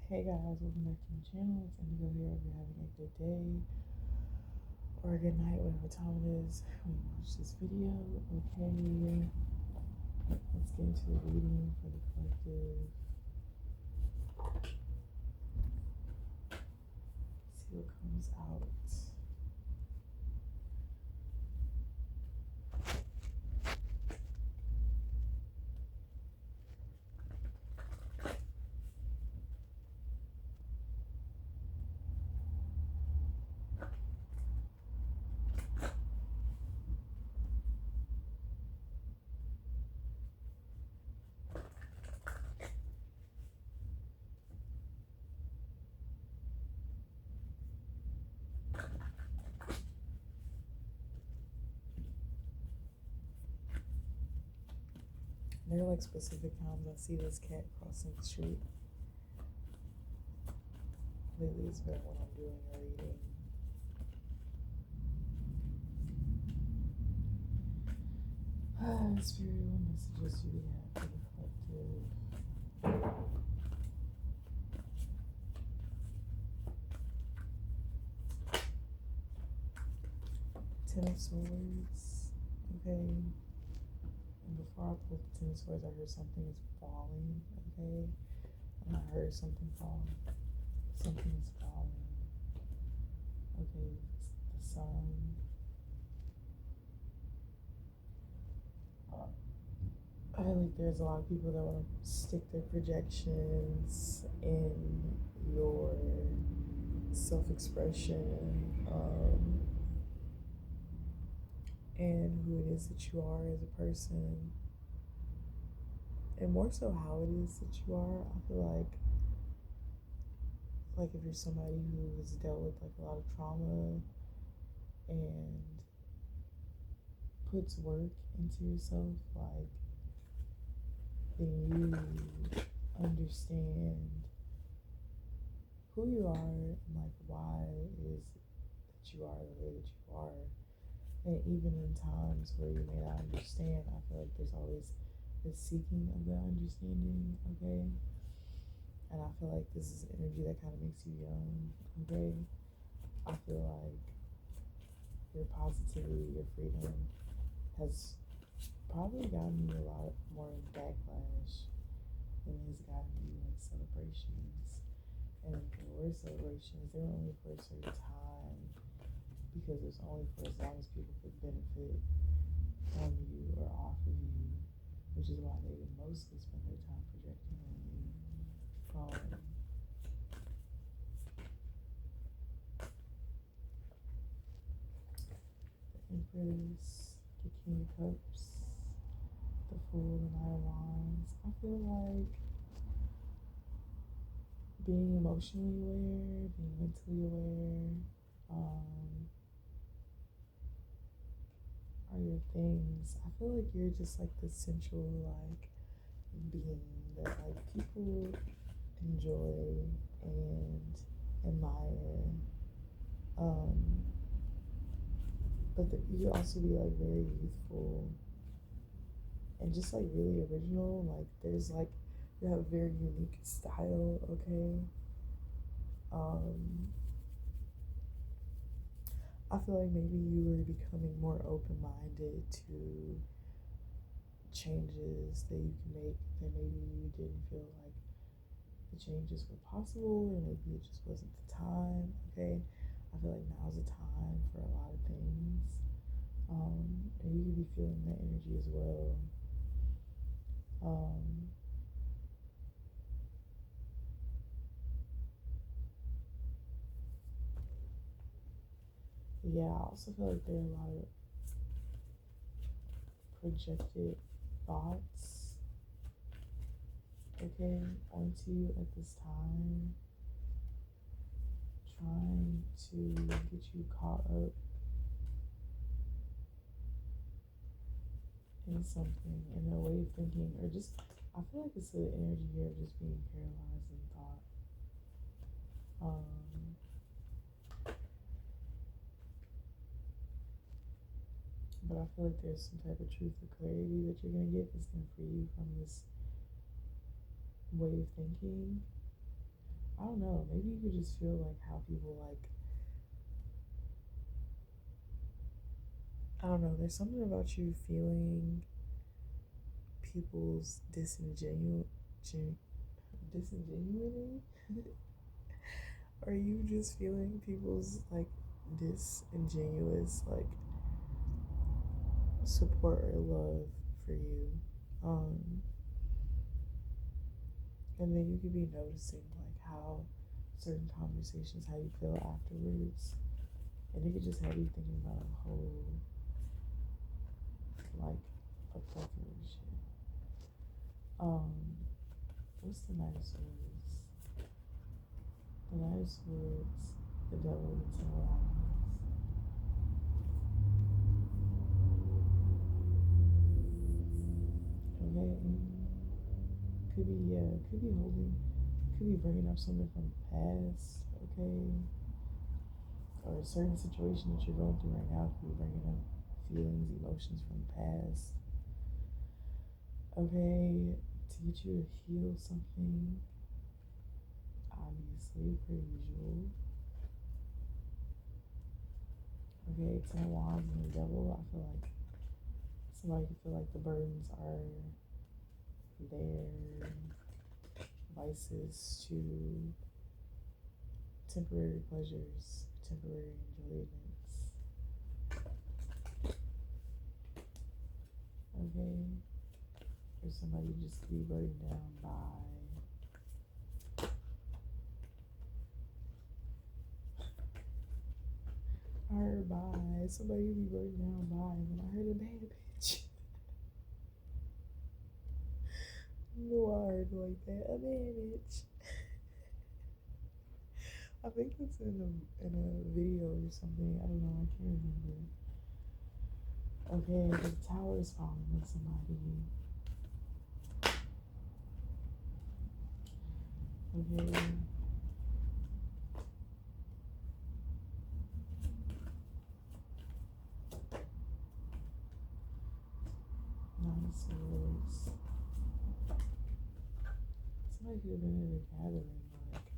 Hey guys, welcome back to my channel. It's Indigo here. If you're having a good day or a good night, whatever time it is when you watch this video. Okay, let's get into the reading for the collective. See what comes out. There are like specific times I see this cat crossing the street. Lately, it's been when I'm doing a reading. Spirit, what messages do we have for the collective? Ten of Swords. Okay. And before I pulled the Ten of Swords, I heard something is falling. Okay. And I heard something falling. Something is falling. Okay. The sun. I feel like there's a lot of people that want to stick their projections in your self expression, and who it is that you are as a person, and more so how it is that you are. I feel like if you're somebody who has dealt with like a lot of trauma and puts work into yourself, like then you understand who you are and like why it is that you are the way that you are. And even in times where you may not understand, I feel like there's always the seeking of the understanding, okay? And I feel like this is energy that kind of makes you young, okay? I feel like your positivity, your freedom has probably gotten you a lot more backlash than has gotten you like celebrations. And if there were celebrations, they were only for a certain time because it's only for as long as people could benefit from you or off of you, which is why they would mostly spend their time projecting on you. The Empress, the King of Cups, the Fool, the Knight of Wands. I feel like being emotionally aware, being mentally aware, are your things. I feel like you're just like the central like being that like people enjoy and admire. But you can also be like very youthful and just like really original. Like there's like you have a very unique style, okay? Um, I feel like maybe you were becoming more open minded to changes that you can make that maybe you didn't feel like the changes were possible or maybe it just wasn't the time, okay? I feel like now's the time for a lot of things. And you could be feeling that energy as well. Um, yeah, I also feel like there are a lot of projected thoughts, okay, onto you at this time, trying to get you caught up in something, in a way of thinking, or just, I feel like it's the energy here of just being paralyzed in thought. Um, but I feel like there's some type of truth or clarity that you're going to get that's going to free you from this way of thinking. I don't know, maybe you could just feel like how people like, I don't know, there's something about you feeling people's disingenuity. Are you just feeling people's like disingenuous like support or love for you? Um, and then you could be noticing like how certain conversations, how you feel afterwards, and it could just have you thinking about a whole like a plethora of shit. Um, what's the Knight of Swords? The Knight of Swords, the Devil, the Ten of Wands. Okay, could be could be holding, could be bringing up something from the past. Okay, or a certain situation that you're going through right now could be bringing up feelings, emotions from the past. Okay, to get you to heal something, obviously, per usual. Okay, Ten of Wands and the Devil, I feel like somebody could feel like the burdens are their vices to temporary pleasures, temporary enjoyments. Okay, or somebody just could be burdened down by somebody could be burdened down by, when I heard a bad bitch. No, I heard like that, a bad bitch. I think it's in a video or something. I don't know. I can't remember. Okay, the tower is falling on somebody. Okay. Nine of Swords. Somebody could have been at a gathering, like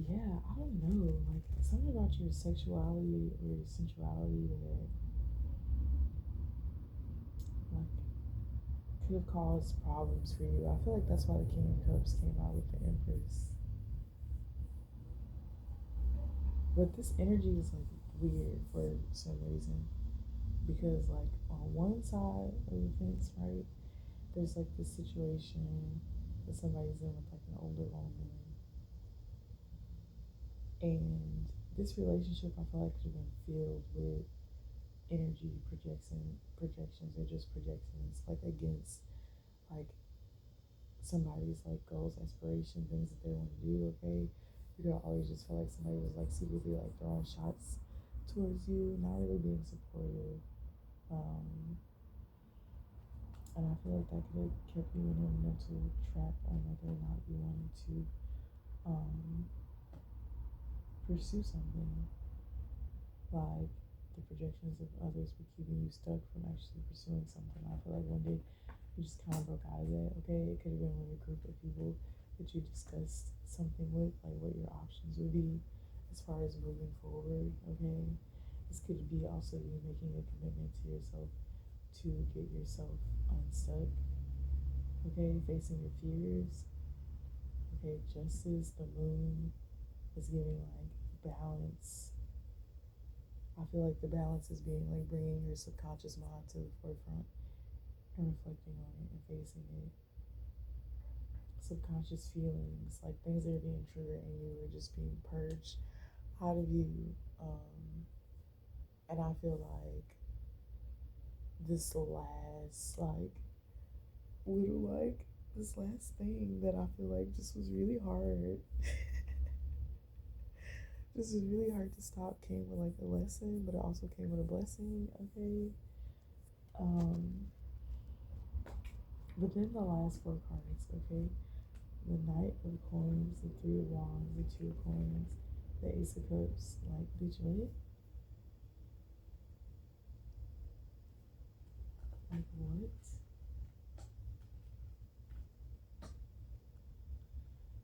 yeah, I don't know, like something about your sexuality or your sensuality that like could have caused problems for you. I feel like that's why the King of Cups came out with the Empress. But this energy is like weird for some reason. Because like on one side of the fence, right, there's like this situation that somebody's in with like an older woman. And this relationship I feel like could have been filled with energy projections or just projections like against like somebody's like goals, aspiration, things that they want to do. Okay, you could always just feel like somebody was like secretly like throwing shots towards you, not really being supportive. Um, and I feel like that could have kept you in a mental trap on whether or not you wanted to um, pursue something. Like the projections of others were keeping you stuck from actually pursuing something. I feel like one day you just kind of broke out of that. Okay, it could have been with a group of people that you discussed something with, like what your options would be as far as moving forward. Okay, this could be also you making a commitment to yourself to get yourself unstuck. Okay, facing your fears. Okay, justice, the moon is giving like balance. I feel like the balance is being like bringing your subconscious mind to the forefront and reflecting on it and facing it. Subconscious feelings, like things that are being triggered in you are just being purged out of you. Um, and I feel like this last, like, little, like, this last thing that I feel like just was really hard. This was really hard to stop. Came with like a lesson, but it also came with a blessing. Okay. Um, but then the last four cards. Okay, the Knight of Coins, the Three of Wands, the Two of Coins, The Ace of Cups, like, bitch, what? Like, what?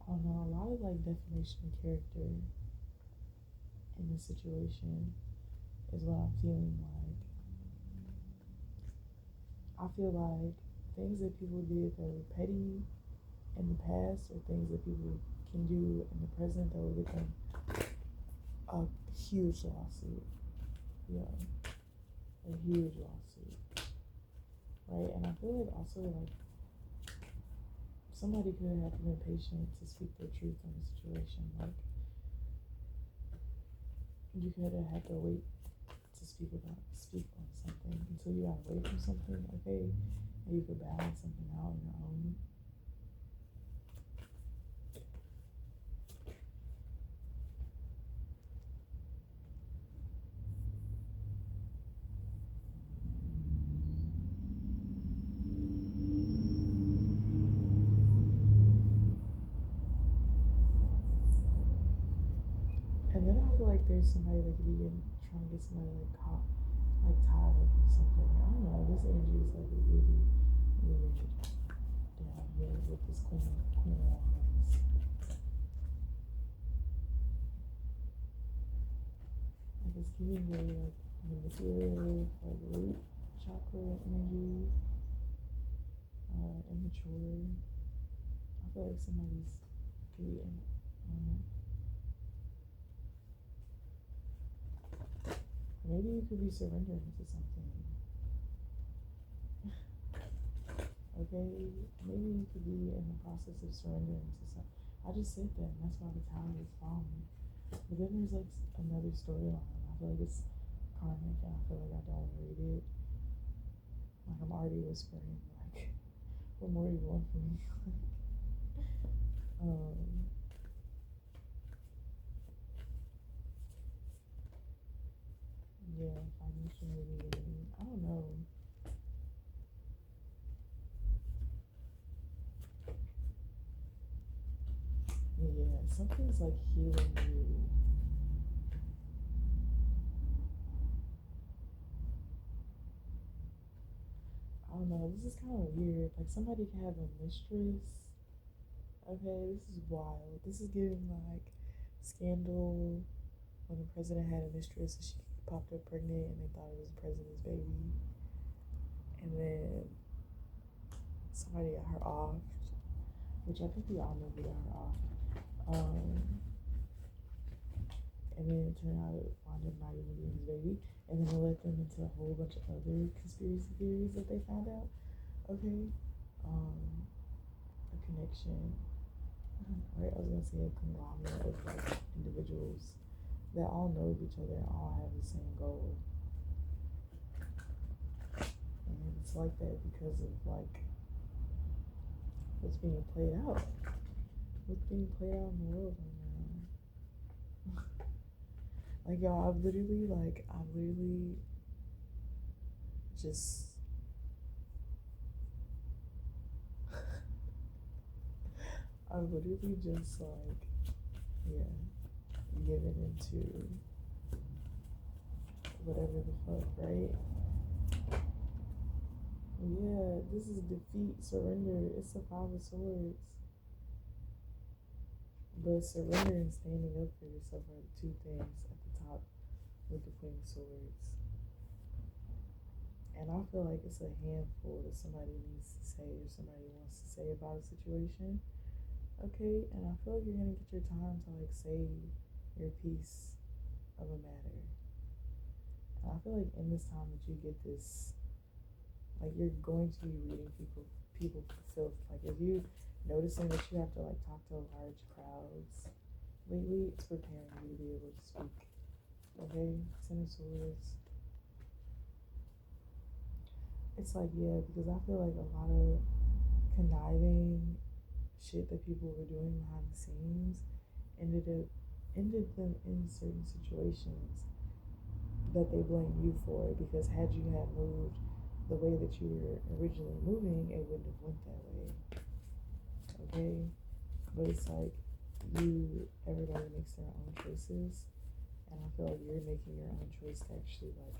I don't know, a lot of, like, definition of character in this situation is what I'm feeling like. I feel like things that people did that were petty in the past or things that people can do in the present that will get them a huge lawsuit. Yeah, a huge lawsuit. Right? And I feel like also like somebody could have been patient to speak their truth on the situation. Like you could have had to wait to speak on something until you got away from something, okay? And you could balance something out on your own. And then I feel like there's somebody that could be trying to get somebody like caught, like tied up or something. I don't know. This energy is like really weird down here with this Queen of Wands. Like it's giving very like manipulative, like root chakra energy, immature. I feel like somebody's could be in. Maybe you could be surrendering to something. Okay, maybe you could be in the process of surrendering to something. I just said that, and that's why the tower is falling. But then there's like another storyline. I feel like it's karmic, and I feel like I don't read it. Like I'm already whispering, like, what more do you want from me? um, yeah, financial maybe. I don't know. Yeah, something's like healing you. I don't know. This is kind of weird. Like somebody can have a mistress. Okay, this is wild. This is giving like scandal when the president had a mistress and she popped up pregnant and they thought it was the president's baby. And then somebody got her off, which I think we all know who got her off. And then it turned out it wound up not even being his baby. And then it led them into a whole bunch of other conspiracy theories that they found out. Okay. A connection. Right? I was gonna say a conglomerate of like individuals that all know each other and all have the same goal. And it's like that because of like what's being played out. What's being played out in the world right now. Like y'all, I've literally just I've literally just like yeah, given into whatever the fuck, right? Yeah, this is defeat, surrender. It's the Five of Swords. But surrender and standing up for yourself are the two things at the top with the Queen of Swords. And I feel like it's a handful that somebody needs to say or somebody wants to say about a situation. Okay, and I feel like you're gonna get your time to like say your piece of a matter. And I feel like in this time that you get this, like you're going to be reading people for filth. Like if you noticing that you have to like talk to large crowds lately, it's preparing you to be able to speak. Okay, Ten of Swords. It's like yeah, because I feel like a lot of conniving shit that people were doing behind the scenes ended them in certain situations that they blame you for because had you had moved the way that you were originally moving, it wouldn't have went that way. Okay? But it's like everybody makes their own choices, and I feel like you're making your own choice to actually like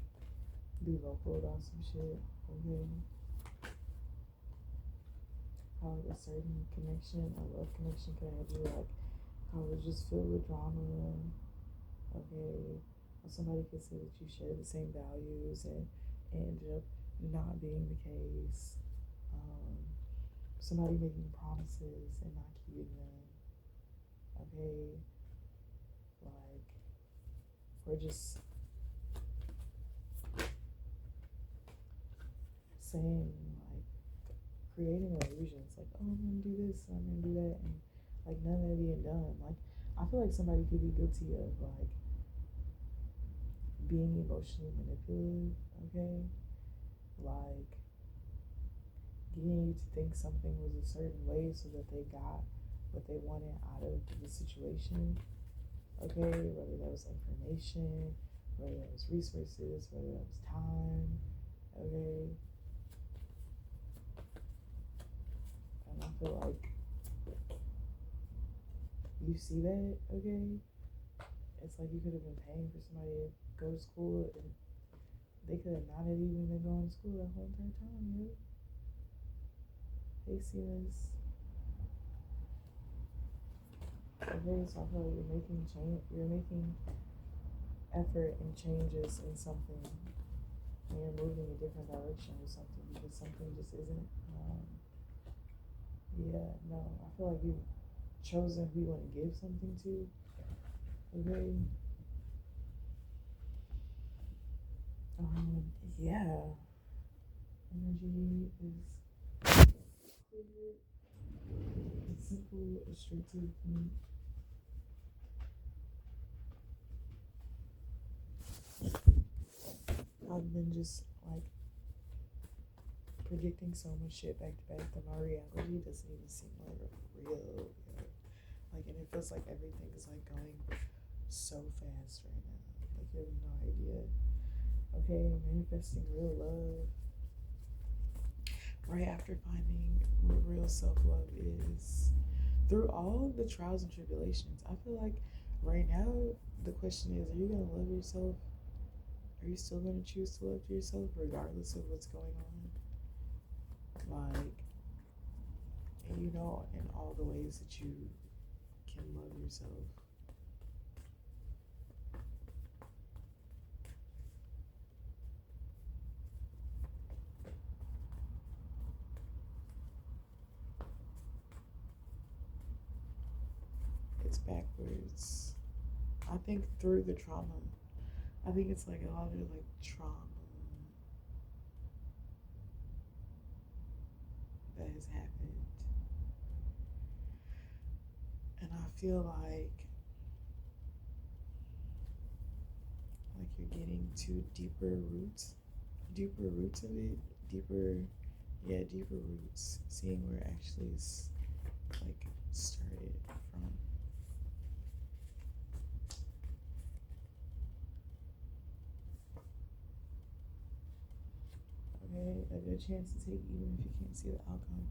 be vocal about some shit. Okay, how like a certain connection, a love connection, can have you like how it's just filled with drama. Okay, or somebody could say that you share the same values and it ended up not being the case. Um, Somebody making promises and not keeping them. Okay, like or just saying like creating illusions like oh I'm gonna do this and I'm gonna do that and like none of that being done. Like I feel like somebody could be guilty of like being emotionally manipulative. Okay, like getting you to think something was a certain way so that they got what they wanted out of the situation. Okay, whether that was information, whether that was resources, whether that was time. Okay, and I feel like you see that. Okay, it's like you could have been paying for somebody to go to school and they could have not have even been going to school that whole entire time. Yeah. Hey, Silas. Okay, so I feel like you're making change. You're making effort and changes in something, and you're moving a different direction with something because something just isn't. Yeah, no, I feel like you've chosen who you want to give something to. Okay. Um, yeah. Energy is clear. It's simple. It's straight to the point. I've been just like predicting so much shit back to back that my reality doesn't even seem like real. You know? Like, and it feels like everything is like going so fast right now. Like, you have no idea. Okay, manifesting real love. Right after finding what real self love is, through all the trials and tribulations, I feel like right now the question is: are you gonna love yourself? Are you still gonna choose to love yourself regardless of what's going on? Like, and you know, in all the ways that you can love yourself. It's backwards. I think through the trauma. I think it's like a lot of like trauma that has happened. And I feel like you're getting to deeper roots of it, deeper, yeah, deeper roots. Seeing where it actually is like started from. Okay, a good chance to take even if you can't see the outcome.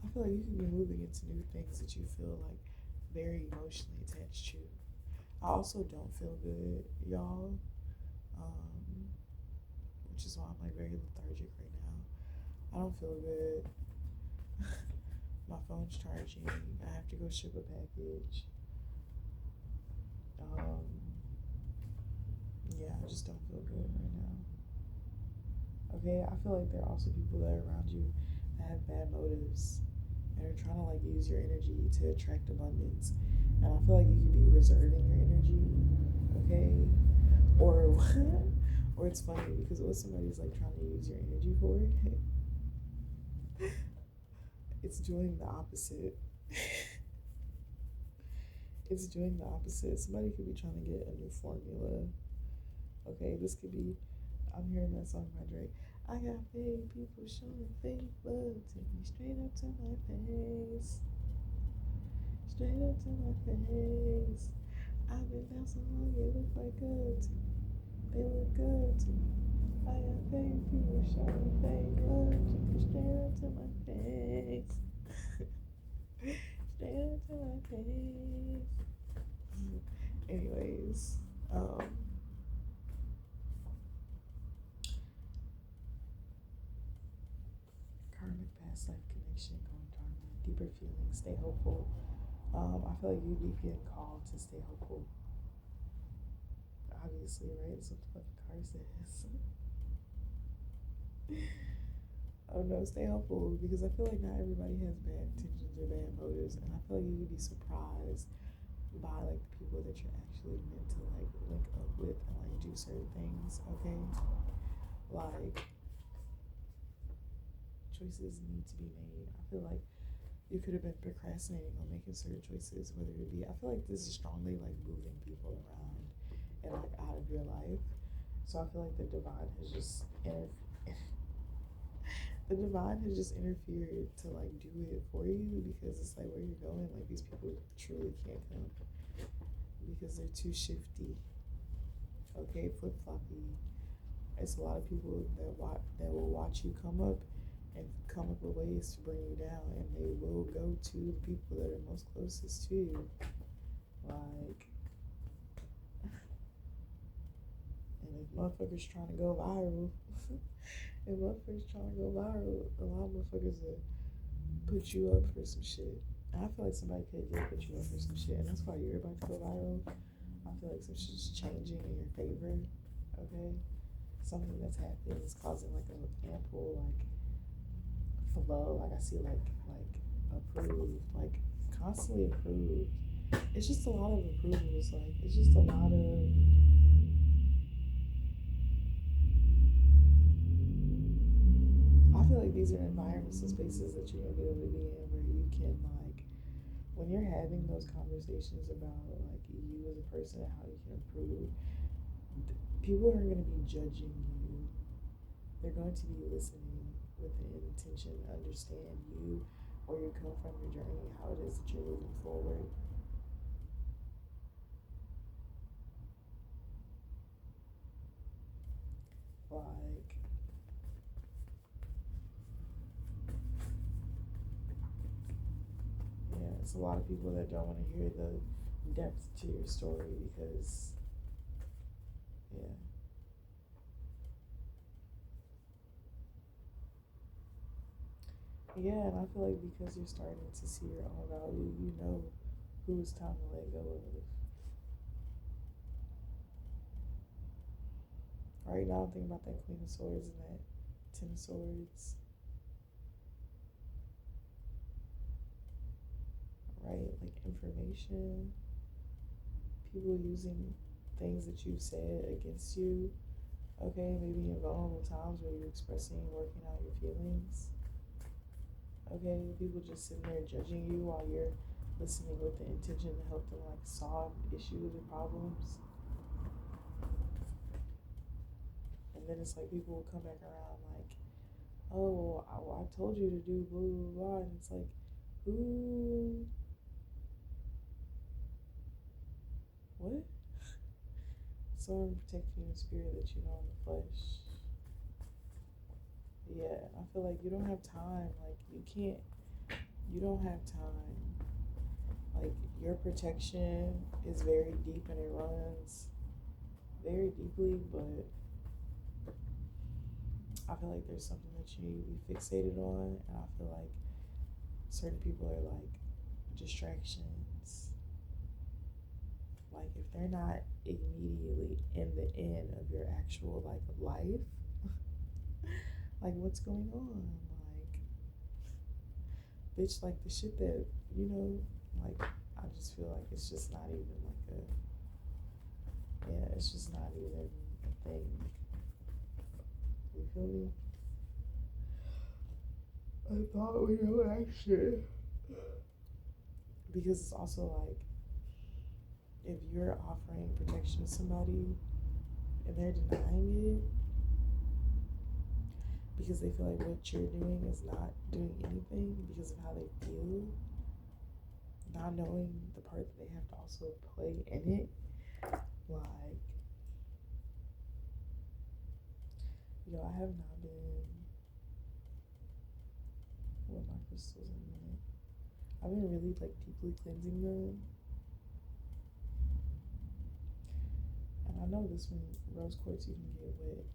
I feel like you could be moving into new things that you feel like very emotionally attached to. I also don't feel good, y'all. Um, which is why I'm like very lethargic right now. I don't feel good. My phone's charging. I have to go ship a package. Um, yeah, I just don't feel good right now. Okay, I feel like there are also people that are around you that have bad motives and are trying to like use your energy to attract abundance. And I feel like you could be reserving your energy, okay? Or or it's funny because what somebody's like trying to use your energy for, it's doing the opposite. It's doing the opposite. Somebody could be trying to get a new formula. Okay, this could be. I'm hearing that song by Drake. I got fake people showing fake love to me straight up to my face. Straight up to my face. I've been down so long, it look like good to me. They look good to me. I got fake people showing fake love to me straight up to my face. Dance to my face. Anyways, karmic past life connection, going dharma, deeper feelings, stay hopeful. I feel like you be getting called to stay hopeful. Obviously, right? That's what the fucking card says. Oh no, stay hopeful because I feel like not everybody has bad intentions or bad motives, and I feel like you could be surprised by like the people that you're actually meant to like link up with and like do certain things. Okay, like choices need to be made. I feel like you could have been procrastinating on making certain choices, whether it be. I feel like this is strongly like moving people around and like out of your life. So I feel like the divine has just the divine has just interfered to like do it for you because it's like where you're going, like these people truly can't come because they're too shifty. Okay, flip floppy. It's a lot of people that will watch you come up and come up with ways to bring you down, and they will go to the people that are most closest to you. Like, and if motherfuckers trying to go viral, if motherfuckers trying to go viral, a lot of motherfuckers will put you up for some shit. And I feel like somebody could put you up for some shit, and that's why you're about to go viral. I feel like some shit's changing in your favor. Okay, something that's happening is causing like an ample like flow. Like I see like approved, like constantly approved. It's just a lot of approvals. Like it's just a lot of. I feel like these are environments and spaces that you're gonna be able to be in where you can like when you're having those conversations about like you as a person and how you can improve. People aren't going to be judging you. They're going to be listening with the intention to understand you, where you come from, your journey, how it is that you're moving forward. Like, yeah, it's a lot of people that don't want to hear the depth to your story because, yeah. Yeah, and I feel like because you're starting to see your own value, you know who it's time to let go of. Right now, I'm thinking about that Queen of Swords and that Ten of Swords. Right? Like information, people using things that you've said against you. Okay, maybe in vulnerable times where you're expressing, working out your feelings. Okay, people just sitting there judging you while you're listening with the intention to help them like solve issues or problems. And then it's like people will come back around like, oh, well, I told you to do blah blah blah, and it's like, who, what? Someone protecting your spirit that you know in the flesh. Yeah, I feel like you don't have time. Like you don't have time. Like your protection is very deep and it runs very deeply, but I feel like there's something that you need to be fixated on, and I feel like certain people are like distractions. Like if they're not immediately in the end of your actual like life, like what's going on? Like, bitch, like the shit that like I just feel like it's just not even like it's just not even a thing. You feel me? I thought we were action. Because it's also like if you're offering protection to somebody and they're denying it because they feel like what you're doing is not doing anything because of how they feel, not knowing the part that they have to also play in it, like, I have not been with my crystals in a minute. I've been really like deeply cleansing them. And I know this one, rose quartz, you can get wet.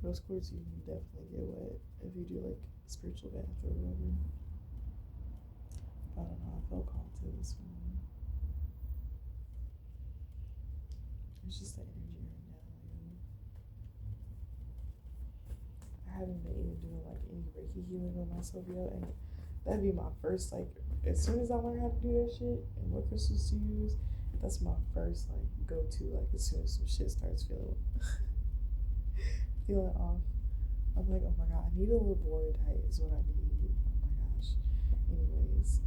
Rose quartz, you can definitely get wet if you do like a spiritual bath or whatever. But I don't know, I felt called to this one. It's just the energy right now. I haven't been even doing like any Reiki healing on myself yet, and that'd be my first like. As soon as I learn how to do that shit and what crystals to use, that's my first like go to. Like as soon as some shit starts feeling off, I'm like, oh my god, I need a labradorite is what I need. Oh my gosh. Anyways,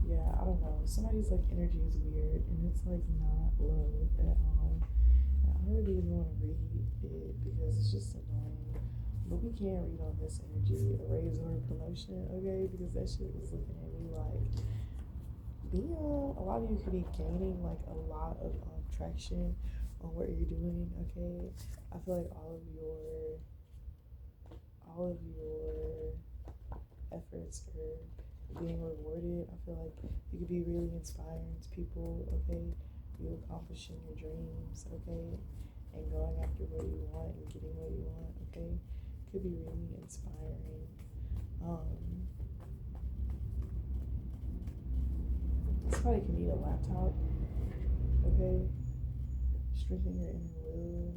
yeah, I don't know. Somebody's like energy is weird, and it's like not love at all. And I don't really even want to read it because it's just annoying. But we can't read on this energy, a raise or a promotion, okay? Because that shit was looking at me like, a lot of you could be gaining like a lot of traction on what you're doing, okay? I feel like all of your efforts are being rewarded. I feel like you could be really inspiring to people, okay? You accomplishing your dreams, okay? And going after what you want and getting what you want, okay? Could be really inspiring. Somebody can need a laptop, okay? Strengthen your inner will.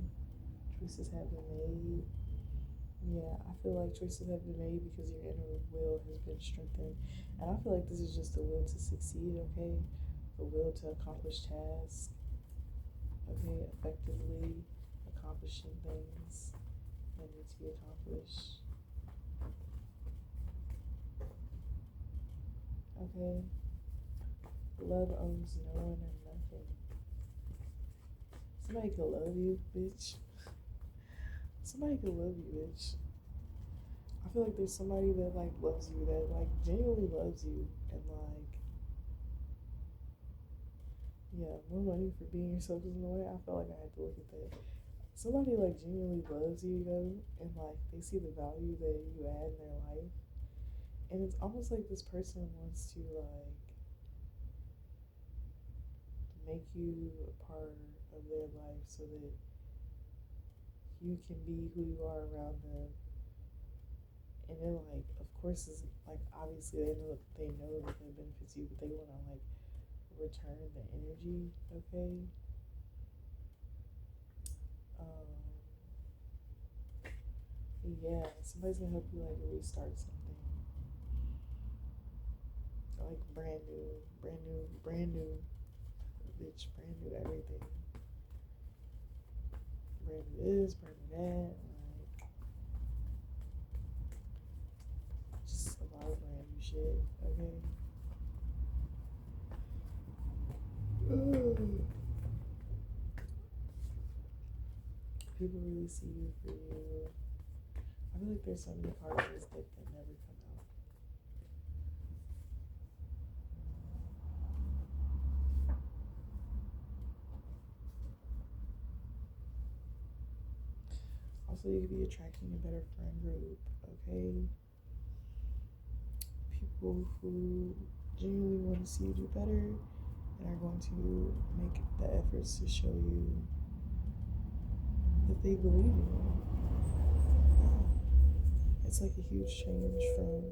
Choices have been made. Yeah, I feel like choices have been made because your inner will has been strengthened. And I feel like this is just the will to succeed, okay? The will to accomplish tasks, okay? Effectively accomplishing things that need to be accomplished, okay? Love owns no one or nothing. Somebody could love you, bitch. Somebody could love you, bitch. I feel like there's somebody that like loves you, that like genuinely loves you, and like, yeah, more money for being yourself is in the way. I felt like I had to look at that. Somebody like genuinely loves you though, and like they see the value that you add in their life, and it's almost like this person wants to like make you a part of their life so that you can be who you are around them. And then like of course it's like obviously they know that it benefits you, but they wanna like return the energy, okay? Um yeah, somebody's gonna help you like restart something. Like brand new, bitch, brand new everything. Brand new this, brand new that, like just a lot of brand new shit, okay? People really see you for you. I feel like there's so many cards in this deck that never come out. Also, you could be attracting a better friend group, okay? People who genuinely want to see you do better and are going to make the efforts to show you that they believe in you. It's like a huge change from.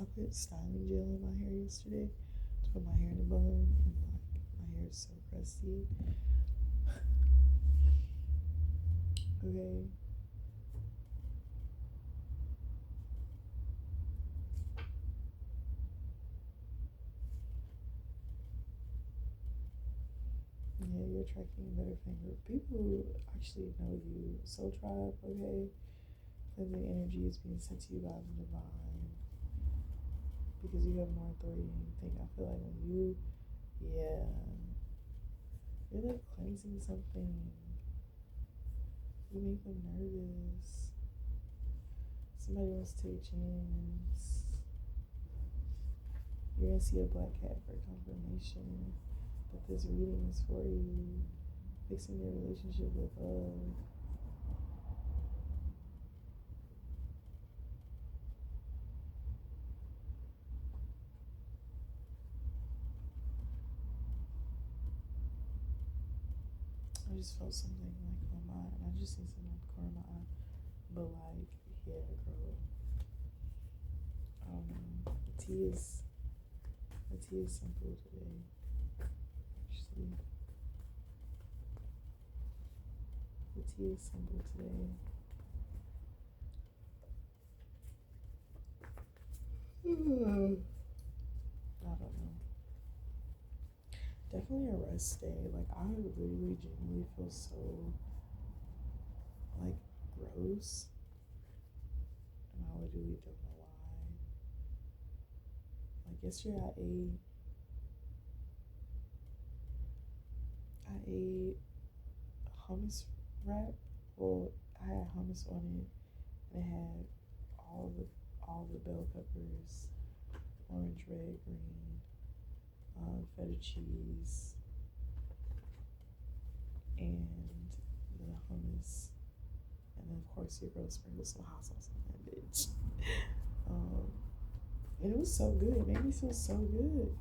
I put styling gel in my hair yesterday to put my hair in a bun, and like my hair is so crusty. Okay. Yeah, you're attracting a better fan group. People who actually know you. Soul Tribe, okay? Cleansing energy is being sent to you by the divine because you have more authority than you think. I feel like when yeah, you're like cleansing something, you make them nervous. Somebody wants to take a chance. You're gonna see a black cat for confirmation that this reading is for you. Fixing your relationship with love. just felt something like on my, and I just seen something on the corner of my eye. But like, yeah, girl, I don't know. The tea is simple today. Actually, the tea is simple today. I don't know. Definitely a rest day. Like I literally genuinely feel so like gross, and I literally don't know why. Like yesterday, I ate hummus wrap. Well, I had hummus on it, and it had all the bell peppers, orange, red, green, feta cheese, and the hummus, and then of course your girl sprinkled some hot sauce on that bitch. Um, and it was so good. It made me feel so good.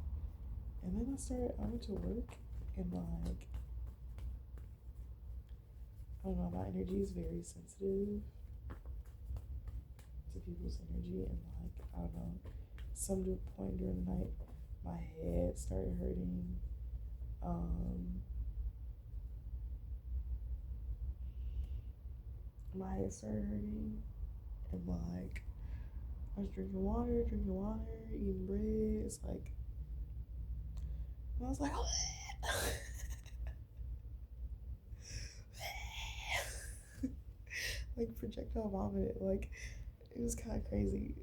And then I went to work, and like, I don't know, my energy is very sensitive to people's energy, and like, I don't know, some point during the night, my head started hurting. My head started hurting, and like, I was drinking water, eating bread. It's like, and I was like, oh. Like projectile vomit. Like it was kind of crazy.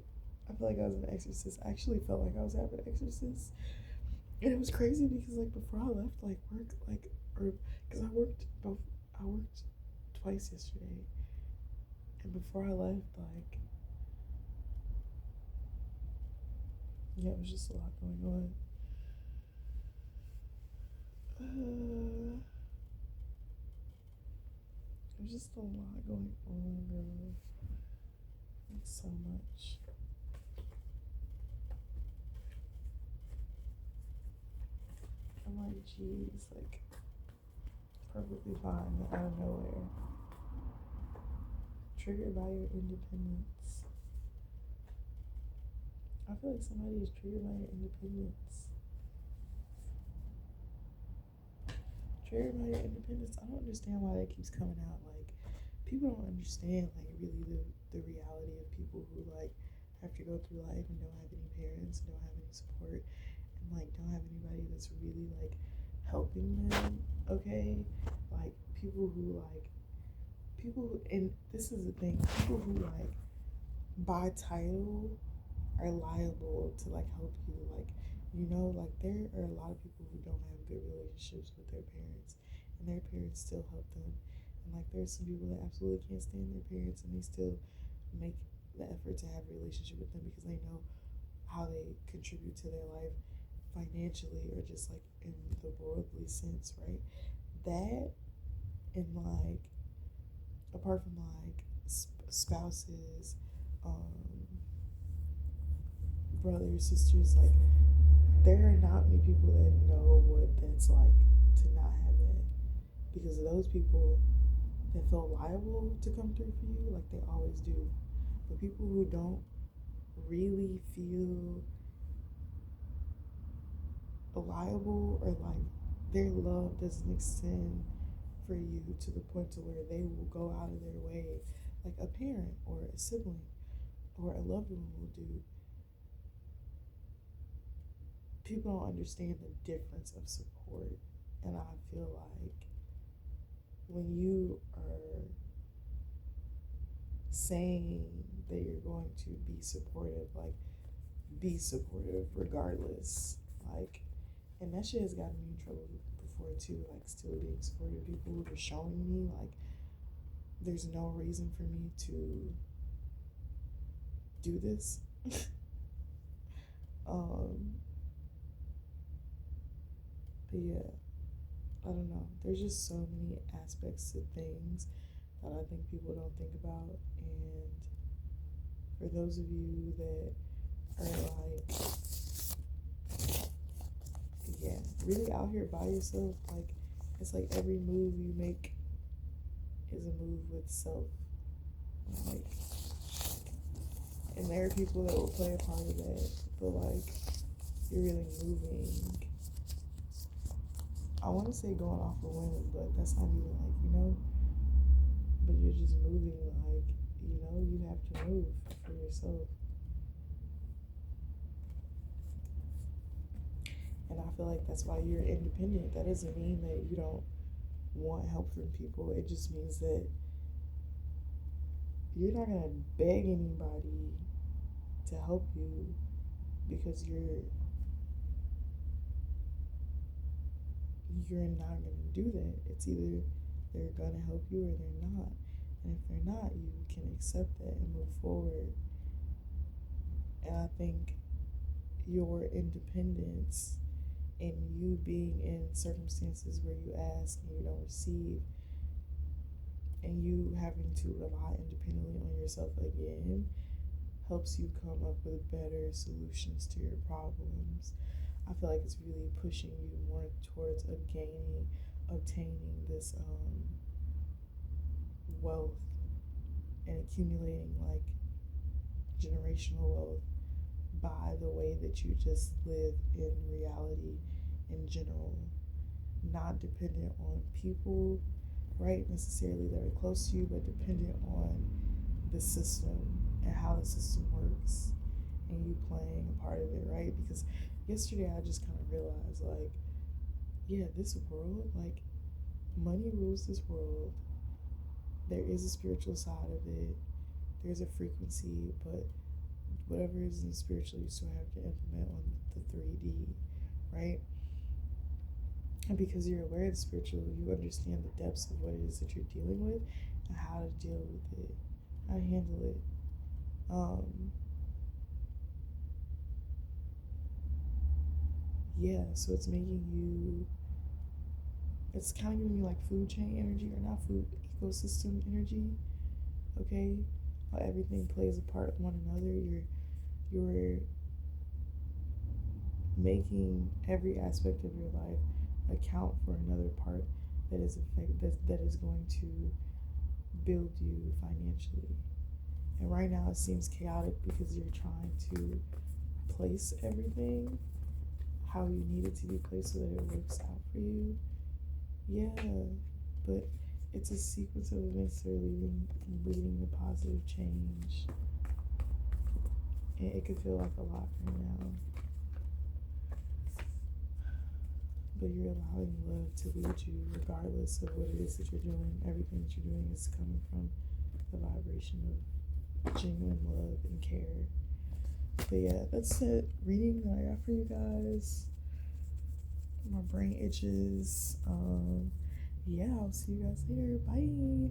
I feel like I was an exorcist. I actually felt like I was having an exorcist, and it was crazy because like before I left like work, like or because I worked twice yesterday, and before I left, like yeah, it was just a lot going on. There's just a lot going on, girl. Like so much. I'm like, geez, like perfectly fine out of nowhere. Triggered by your independence. I feel like somebody is triggered by your independence. Triggered by your independence. I don't understand why that keeps coming out. Like, people don't understand, like, really the reality of people who, like, have to go through life and don't have any parents, and don't have any support, and, like, don't have anybody that's really, like, helping them, okay? Like, and this is the thing, people who, like, by title are liable to like help you, like, you know, like there are a lot of people who don't have good relationships with their parents, and their parents still help them, and like there's some people that absolutely can't stand their parents, and they still make the effort to have a relationship with them because they know how they contribute to their life financially or just like in the worldly sense, right? That, and like apart from like spouses, brothers, sisters, like there are not many people that know what that's like to not have that, because those people that feel liable to come through for you, like they always do. But people who don't really feel liable, or like their love doesn't extend for you to the point to where they will go out of their way, like a parent or a sibling or a loved one will do. People don't understand the difference of support, and I feel like when you are saying that you're going to be supportive, like be supportive regardless, like, and that shit has gotten me in trouble before too, like still being supportive. People who were showing me like there's no reason for me to do this. But yeah, I don't know. There's just so many aspects to things that I think people don't think about. And for those of you that are like, yeah, really out here by yourself, like It's like every move you make is a move with self. Like, and there are people that will play a part of that, but like, you're really moving. I want to say going off a whim, but that's not even like, but you're just moving like, you have to move for yourself. And I feel like that's why you're independent. That doesn't mean that you don't want help from people. It just means that you're not going to beg anybody to help you because you're not going to do that. It's either they're going to help you or they're not. And if they're not, you can accept that and move forward. And I think your independence and you being in circumstances where you ask and you don't receive, and you having to rely independently on yourself again, helps you come up with better solutions to your problems. I feel like it's really pushing you more towards obtaining this wealth and accumulating like generational wealth by the way that you just live in reality in general, not dependent on people, right, necessarily that are close to you, but dependent on the system and how the system works and you playing a part of it, right? Because yesterday I just kind of realized, like, yeah, this world, like, money rules this world. There is a spiritual side of it, there's a frequency, but whatever is in the spiritual, you still have to implement on the 3D, right? And because you're aware of the spiritual, you understand the depths of what it is that you're dealing with and how to deal with it, how to handle it. Yeah, so it's making you, it's kind of giving you like food chain energy, or not food, ecosystem energy, okay? How everything plays a part of one another. You're making every aspect of your life account for another part that is that is going to build you financially. And right now it seems chaotic because you're trying to place everything how you need it to be placed so that it works out for you. Yeah, but it's a sequence of events that are leading to positive change. And it could feel like a lot right now. But you're allowing love to lead you regardless of what it is that you're doing. Everything that you're doing is coming from the vibration of genuine love and care. But yeah, that's it. Reading that I got for you guys. My brain itches. Yeah, I'll see you guys later. Bye.